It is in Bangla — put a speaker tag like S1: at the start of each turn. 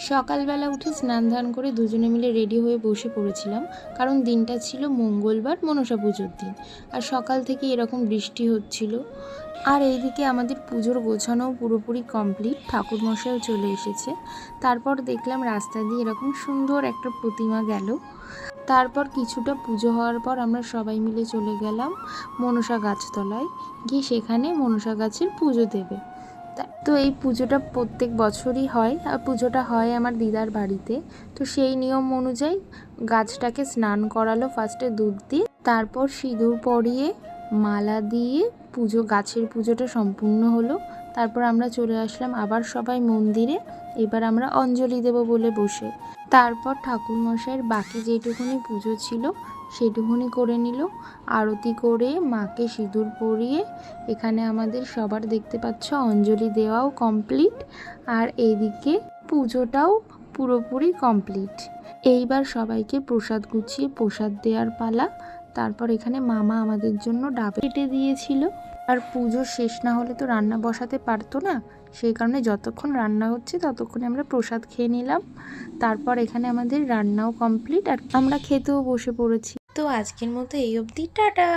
S1: সকালবেলা উঠে স্নান ধান করে দুজনে মিলে রেডি হয়ে বসে পড়েছিলাম, কারণ দিনটা ছিল মঙ্গলবার, মনসা পুজোর দিন। আর সকাল থেকে এরকম বৃষ্টি হচ্ছিল। আর এইদিকে আমাদের পুজোর গোছানোও পুরোপুরি কমপ্লিট, ঠাকুরমশাইও চলে এসেছে। তারপর দেখলাম রাস্তা দিয়ে এরকম সুন্দর একটা প্রতিমা গেল। তারপর কিছুটা পুজো হওয়ার পর আমরা সবাই মিলে চলে গেলাম মনসা গাছতলায়, গিয়ে সেখানে মনসা গাছের পুজো দেবে। তো এই পুজোটা প্রত্যেক বছরই হয়, আর পুজোটা হয় আমার দিদার বাড়িতে। তো সেই নিয়ম অনুযায়ী গাছটাকে স্নান করালো ফার্স্টে দুধ দিয়ে, তারপর সিঁদুর পরিয়ে মালা দিয়ে গাছের পুজোটা সম্পূর্ণ হলো। তারপর আমরা চলে আসলাম আবার সবাই মন্দিরে। এবার আমরা অঞ্জলি দেব বলে বসে। তারপর ঠাকুরমশাইয়ের বাকি যেটুকুনি পুজো ছিল সেটুকুনি করে নিল। আরতি করে মাকে সিঁদুর পরিয়ে এখানে আমাদের সবার দেখতে পাচ্ছ অঞ্জলি দেওয়াও কমপ্লিট। আর এইদিকে পুজোটাও পুরোপুরি কমপ্লিট। এইবার সবাইকে প্রসাদ গুছিয়ে প্রসাদ দেওয়ার পালা। তারপর এখানে মামা আমাদের জন্য ডাব কেটে দিয়েছিল। আর পুজো শেষ না হলে তো রান্না বসাতে পারতো না, সেই কারণে যতক্ষণ রান্না হচ্ছে ততক্ষণে আমরা প্রসাদ খেয়ে নিলাম। তারপর এখানে আমাদের রান্নাও কমপ্লিট আর আমরা খেতেও বসে পড়েছি। তো আজকের মতো এই অবধি, টাটা।